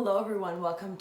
Hello everyone, welcome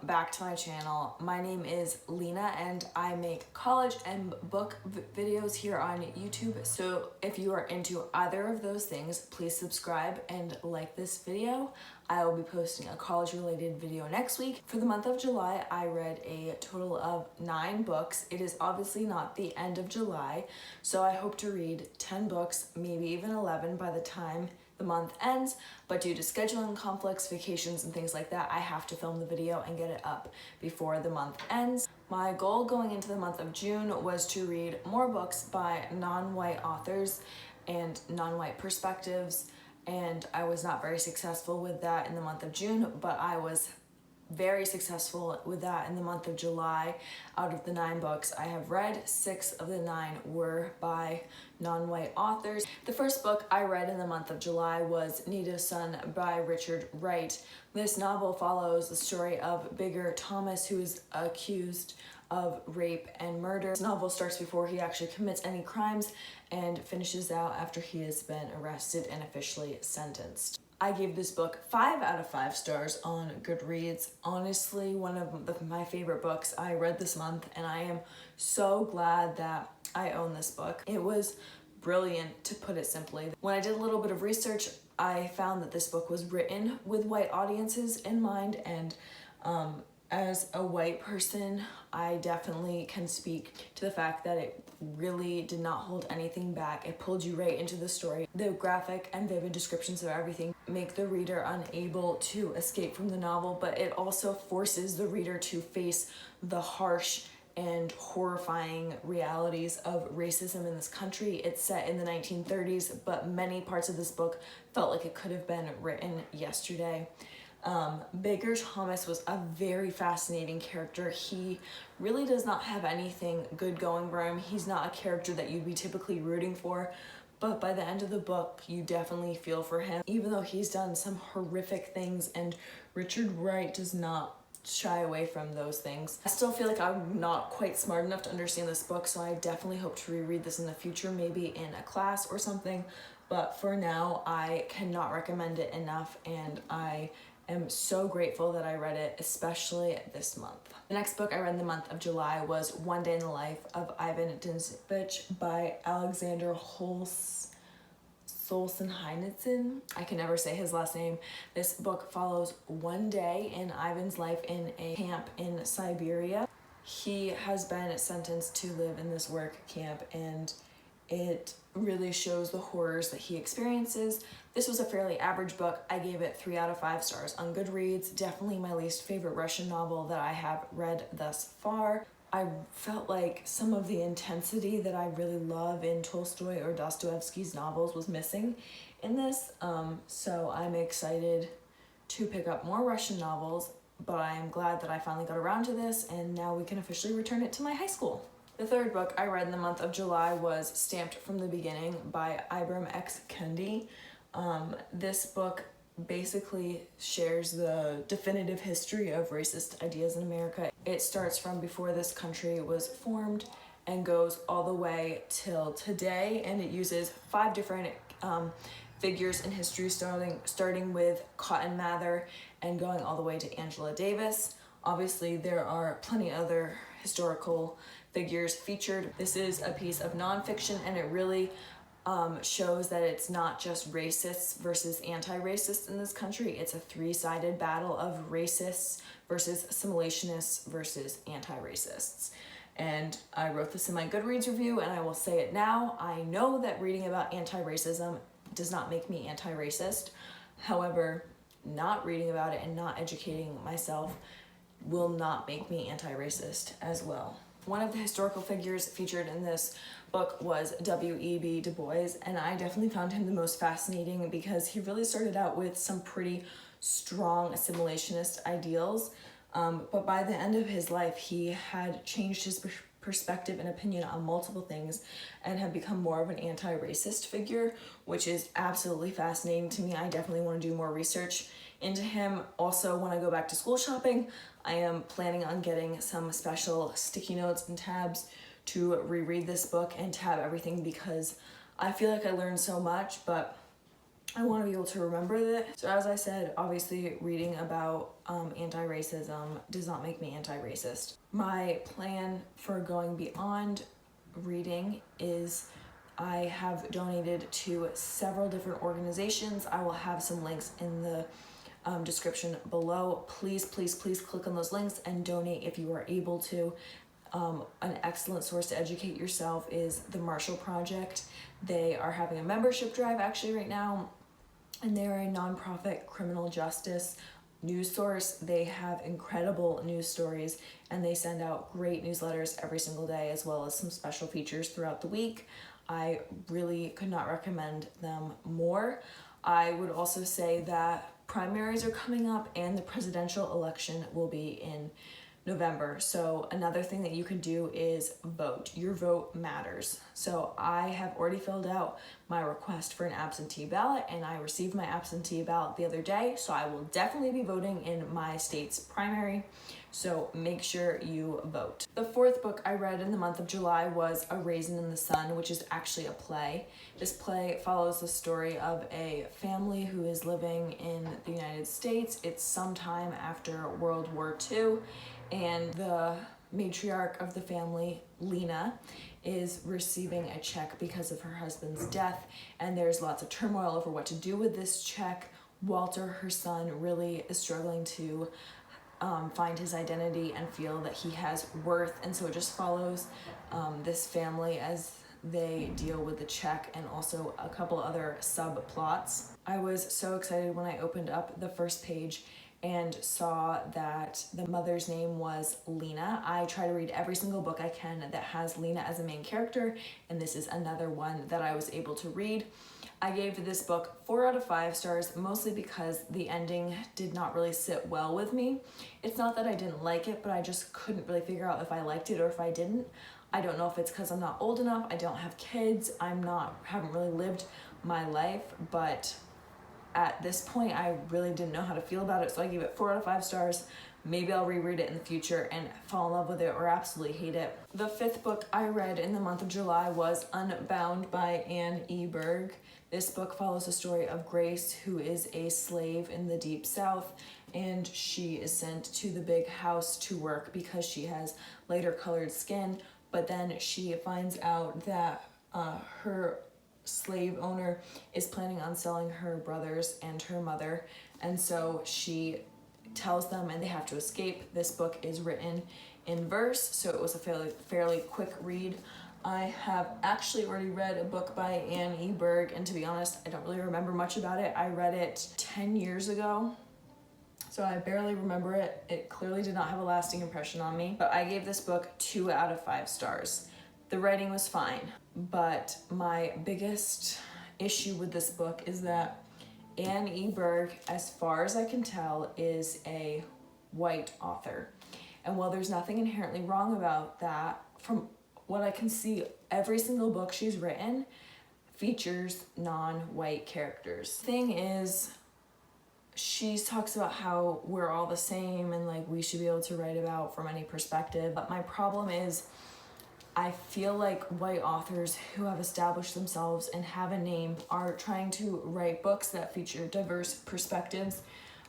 back to my channel. My name is Lena and I make college and book videos here on YouTube. So if you are into either of those things, please subscribe and like this video. I will be posting a college related video next week. For the month of July, I read a total of 9 books. It is obviously not the end of July, so I hope to read 10 books, maybe even 11 by the time the month ends, but due to scheduling conflicts, vacations, and things like that, I have to film the video and get it up before the month ends. My goal going into the month of June was to read more books by non-white authors and non-white perspectives, and I was not very successful with that in the month of June, but I was very successful with that in the month of July. Out of the 9 books I have read, 6 of the 9 were by non-white authors. The first book I read in the month of July was Nita's Son by Richard Wright. This novel follows the story of Bigger Thomas, who is accused of rape and murder. This novel starts before he actually commits any crimes and finishes out after he has been arrested and officially sentenced. I gave this book 5 out of 5 stars on Goodreads. Honestly, one of my favorite books I read this month, and I am so glad that I own this book. It was brilliant, to put it simply. When I did a little bit of research, I found that this book was written with white audiences in mind, and as a white person, I definitely can speak to the fact that it really did not hold anything back. It pulled you right into the story. The graphic and vivid descriptions of everything make the reader unable to escape from the novel, but it also forces the reader to face the harsh and horrifying realities of racism in this country. It's set in the 1930s, but many parts of this book felt like it could have been written yesterday. Bigger Thomas was a very fascinating character. He really does not have anything good going for him. He's not a character that you'd be typically rooting for, but by the end of the book, you definitely feel for him, even though he's done some horrific things, and Richard Wright does not shy away from those things. I still feel like I'm not quite smart enough to understand this book, so I definitely hope to reread this in the future, maybe in a class or something, but for now, I cannot recommend it enough, and I am so grateful that I read it, especially this month. The next book I read in the month of July was One Day in the Life of Ivan Bich by Alexander Solzhenitsyn. I can never say his last name. This book follows one day in Ivan's life in a camp in Siberia. He has been sentenced to live in this work camp, and it really shows the horrors that he experiences. This was a fairly average book. I gave it 3 out of 5 stars on Goodreads. Definitely my least favorite Russian novel that I have read thus far. I felt like some of the intensity that I really love in Tolstoy or Dostoevsky's novels was missing in this. So I'm excited to pick up more Russian novels, but I'm glad that I finally got around to this, and now we can officially return it to my high school. The third book I read in the month of July was Stamped from the Beginning by Ibram X. Kendi. This book basically shares the definitive history of racist ideas in America. It starts from before this country was formed and goes all the way till today, and it uses 5 different figures in history, starting with Cotton Mather and going all the way to Angela Davis. Obviously, there are plenty other historical figures featured. This is a piece of nonfiction, and it really shows that it's not just racists versus anti-racists in this country. It's a 3-sided battle of racists versus assimilationists versus anti-racists. And I wrote this in my Goodreads review, and I will say it now. I know that reading about anti-racism does not make me anti-racist. However, not reading about it and not educating myself will not make me anti-racist as well. One of the historical figures featured in this book was W.E.B. Du Bois, and I definitely found him the most fascinating because he really started out with some pretty strong assimilationist ideals, but by the end of his life, he had changed his perspective and opinion on multiple things and have become more of an anti-racist figure, which is absolutely fascinating to me. I definitely want to do more research into him. Also, when I go back to school shopping, I am planning on getting some special sticky notes and tabs to reread this book and tab everything, because I feel like I learned so much, but I want to be able to remember that. So as I said, obviously reading about anti-racism does not make me anti-racist. My plan for going beyond reading is I have donated to several different organizations. I will have some links in the description below. Please, please, please click on those links and donate if you are able to. An excellent source to educate yourself is the Marshall Project. They are having a membership drive actually right now, and they are a nonprofit criminal justice news source. They have incredible news stories, and they send out great newsletters every single day, as well as some special features throughout the week. I really could not recommend them more. I would also say that primaries are coming up and the presidential election will be in November. So another thing that you can do is vote. Your vote matters. So I have already filled out my request for an absentee ballot, and I received my absentee ballot the other day. So I will definitely be voting in my state's primary. So make sure you vote. The fourth book I read in the month of July was A Raisin in the Sun, which is actually a play. This play follows the story of a family who is living in the United States. It's sometime after World War II, and the matriarch of the family, Lena, is receiving a check because of her husband's death, and there's lots of turmoil over what to do with this check. Walter, her son, really is struggling to find his identity and feel that he has worth, and so it just follows this family as they deal with the check and also a couple other subplots. I was so excited when I opened up the first page and saw that the mother's name was Lena. I try to read every single book I can that has Lena as a main character, and this is another one that I was able to read. I gave this book 4 out of 5 stars, mostly because the ending did not really sit well with me. It's not that I didn't like it, but I just couldn't really figure out if I liked it or if I didn't. I don't know if it's because I'm not old enough, I don't have kids, haven't really lived my life, but at this point I really didn't know how to feel about it, so I gave it 4 out of 5 stars. Maybe I'll reread it in the future and fall in love with it or absolutely hate it. The 5th book I read in the month of July was Unbound by Anne E. Berg. This book follows the story of Grace, who is a slave in the Deep South, and she is sent to the big house to work because she has lighter colored skin, but then she finds out that her slave owner is planning on selling her brothers and her mother, and so she tells them and they have to escape. This book is written in verse, so it was a fairly quick read. I have actually already read a book by Anne E. Berg, and to be honest, I don't really remember much about it. I read it 10 years ago, so I barely remember it. It clearly did not have a lasting impression on me, but I gave this book 2 out of 5 stars. The writing was fine, but my biggest issue with this book is that Anne E. Berg, as far as I can tell, is a white author. And while there's nothing inherently wrong about that, from what I can see, every single book she's written features non-white characters. Thing is, she talks about how we're all the same and like we should be able to write about from any perspective. But my problem is, I feel like white authors who have established themselves and have a name are trying to write books that feature diverse perspectives,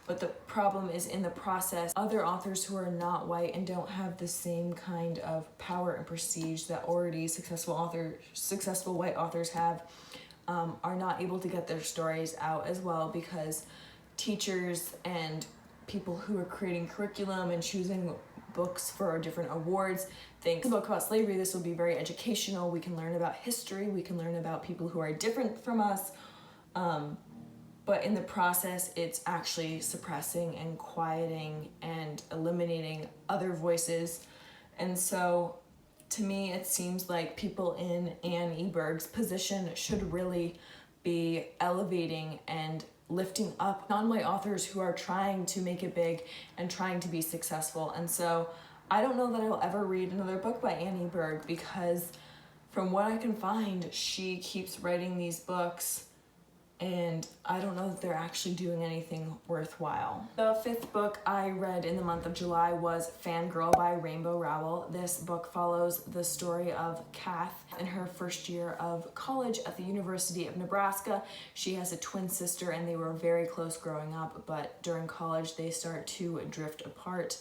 but the problem is in the process, other authors who are not white and don't have the same kind of power and prestige that already successful white authors have, are not able to get their stories out as well, because teachers and people who are creating curriculum and choosing books for different awards think a book about slavery, this will be very educational, we can learn about history, we can learn about people who are different from us, but in the process it's actually suppressing and quieting and eliminating other voices. And so to me it seems like people in Anne E. Berg's position should really be elevating and lifting up non-white authors who are trying to make it big and trying to be successful. And so I don't know that I will ever read another book by Anne E. Berg, because from what I can find, she keeps writing these books and I don't know that they're actually doing anything worthwhile. The 5th book I read in the month of July was Fangirl by Rainbow Rowell. This book follows the story of Kath in her first year of college at the University of Nebraska. She has a twin sister and they were very close growing up, but during college they start to drift apart,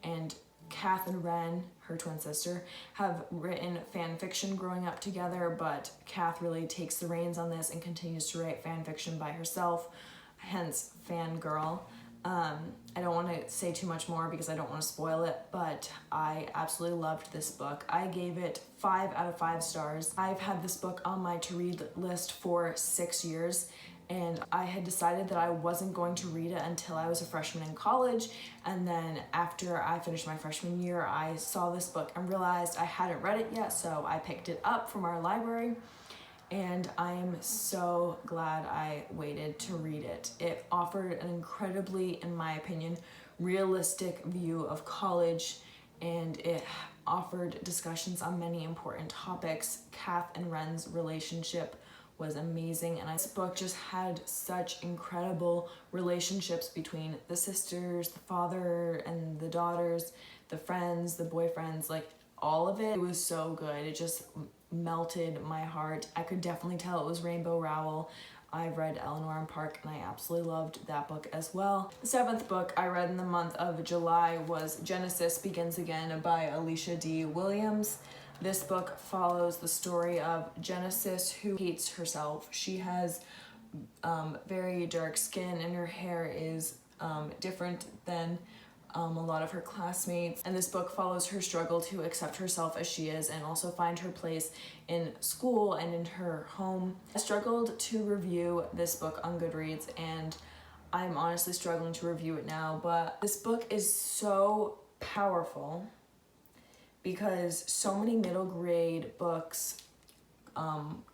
and Kath and Ren, her twin sister, have written fan fiction growing up together, but Kath really takes the reins on this and continues to write fan fiction by herself, hence Fangirl. I don't want to say too much more because I don't want to spoil it, but I absolutely loved this book. I gave it 5 out of 5 stars. I've had this book on my to-read list for 6 years, and I had decided that I wasn't going to read it until I was a freshman in college, and then after I finished my freshman year, I saw this book and realized I hadn't read it yet, so I picked it up from our library, and I am so glad I waited to read it. It offered an incredibly, in my opinion, realistic view of college, and it offered discussions on many important topics. Kath and Ren's relationship was amazing, and this book just had such incredible relationships between the sisters, the father and the daughters, the friends, the boyfriends, like all of it. It was so good. It just melted my heart. I could definitely tell it was Rainbow Rowell. I've read Eleanor and Park and I absolutely loved that book as well. The 7th book I read in the month of July was Genesis Begins Again by Alicia D. Williams. This book follows the story of Genesis, who hates herself. She has very dark skin and her hair is different than a lot of her classmates. And this book follows her struggle to accept herself as she is and also find her place in school and in her home. I struggled to review this book on Goodreads, and I'm honestly struggling to review it now, but this book is so powerful because so many middle grade books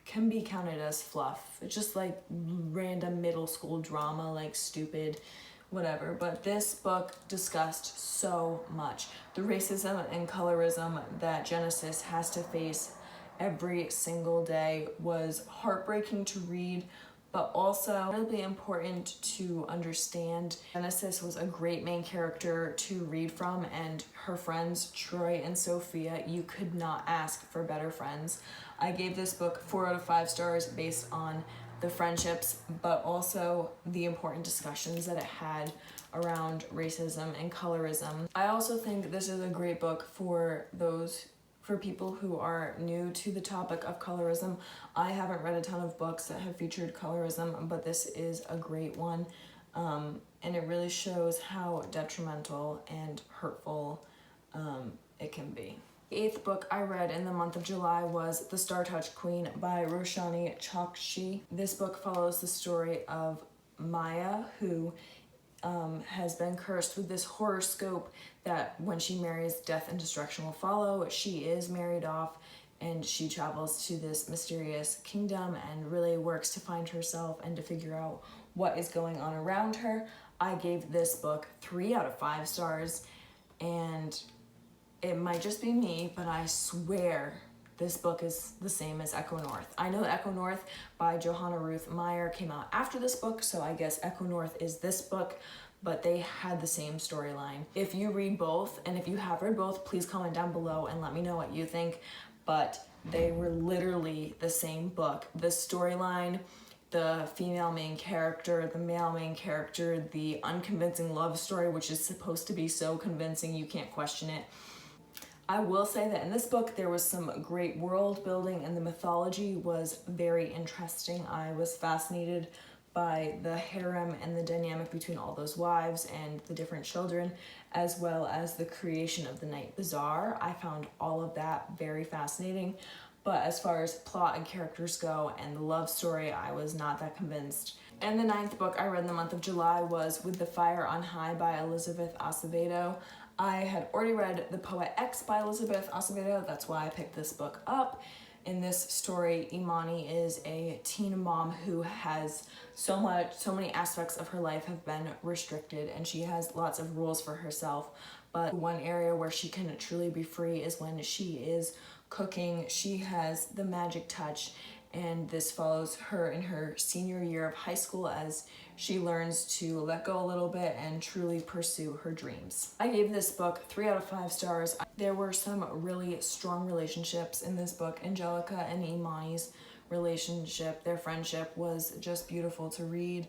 can be counted as fluff. It's just like random middle school drama, like stupid, whatever. But this book discussed so much. The racism and colorism that Genesis has to face every single day was heartbreaking to read, but also incredibly important to understand. Genesis was a great main character to read from, and her friends Troy and Sophia, you could not ask for better friends. I gave this book 4 out of 5 stars based on the friendships, but also the important discussions that it had around racism and colorism. I also think this is a great book for people who are new to the topic of colorism. I haven't read a ton of books that have featured colorism, but this is a great one. And it really shows how detrimental and hurtful it can be. The 8th book I read in the month of July was The Star-Touched Queen by Roshani Chokshi. This book follows the story of Maya, who has been cursed with this horoscope that when she marries, death and destruction will follow. She is married off and she travels to this mysterious kingdom and really works to find herself and to figure out what is going on around her. I gave this book 3 out of 5 stars, and it might just be me, but I swear this book is the same as Echo North. I know Echo North by Johanna Ruth Meyer came out after this book, so I guess Echo North is this book, but they had the same storyline. If you read both, and if you have read both, please comment down below and let me know what you think, but they were literally the same book. The storyline, the female main character, the male main character, the unconvincing love story, which is supposed to be so convincing you can't question it. I will say that in this book there was some great world building and the mythology was very interesting. I was fascinated by the harem and the dynamic between all those wives and the different children, as well as the creation of the Night Bazaar. I found all of that very fascinating, but as far as plot and characters go and the love story, I was not that convinced. And the 9th book I read in the month of July was With the Fire on High by Elizabeth Acevedo. I had already read The Poet X by Elizabeth Acevedo, that's why I picked this book up. In this story, Imani is a teen mom who has so many aspects of her life have been restricted, and she has lots of rules for herself. But one area where she can truly be free is when she is cooking. She has the magic touch, and this follows her in her senior year of high school as she learns to let go a little bit and truly pursue her dreams. I gave this book 3 out of 5 stars. There were some really strong relationships in this book. Angelica and Imani's relationship, their friendship was just beautiful to read.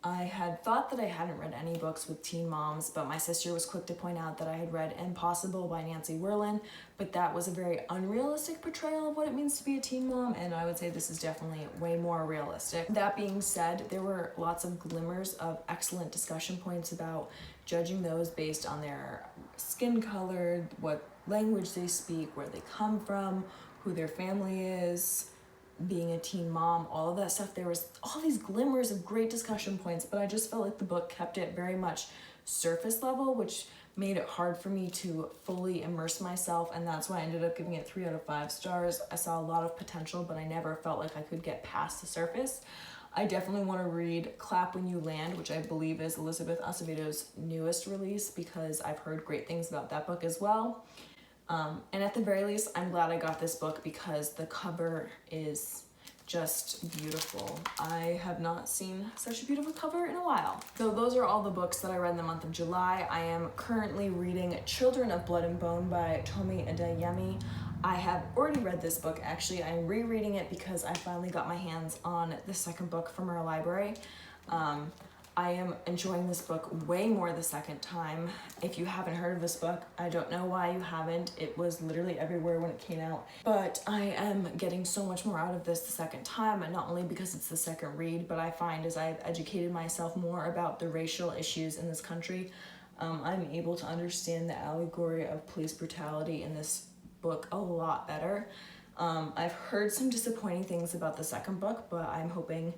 I had thought that I hadn't read any books with teen moms, but my sister was quick to point out that I had read Impossible by Nancy Werlin, but that was a very unrealistic portrayal of what it means to be a teen mom, and I would say this is definitely way more realistic. That being said, there were lots of glimmers of excellent discussion points about judging those based on their skin color, what language they speak, where they come from, who their family is, being a teen mom, all of that stuff. There was all these glimmers of great discussion points, but I just felt like the book kept it very much surface level, which made it hard for me to fully immerse myself, and that's why I ended up giving it 3 out of 5 stars. I saw a lot of potential, but I never felt like I could get past the surface. I definitely want to read Clap When You Land, which I believe is Elizabeth Acevedo's newest release, because I've heard great things about that book as well. And at the very least, I'm glad I got this book because the cover is just beautiful. I have not seen such a beautiful cover in a while. So those are all the books that I read in the month of July. I am currently reading Children of Blood and Bone by Tomi Adeyemi. I have already read this book. Actually, I'm rereading it because I finally got my hands on the second book from our library. I am enjoying this book way more the second time. If you haven't heard of this book, I don't know why you haven't. It was literally everywhere when it came out. But I am getting so much more out of this the second time, and not only because it's the second read, but I find as I've educated myself more about the racial issues in this country, I'm able to understand the allegory of police brutality in this book a lot better. I've heard some disappointing things about the second book, but I'm hoping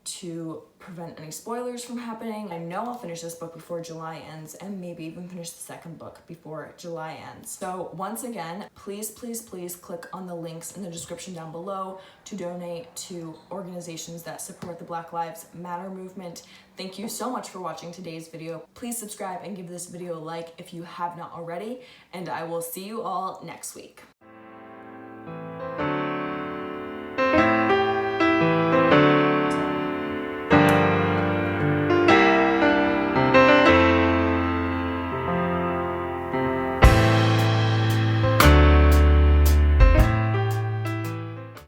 to prevent any spoilers from happening. I know I'll finish this book before July ends, and maybe even finish the second book before July ends. So once again, please click on the links in the description down below to donate to organizations that support the Black Lives Matter movement. Thank you so much for watching today's video. Please subscribe and give this video a like if you have not already, and I will see you all next week.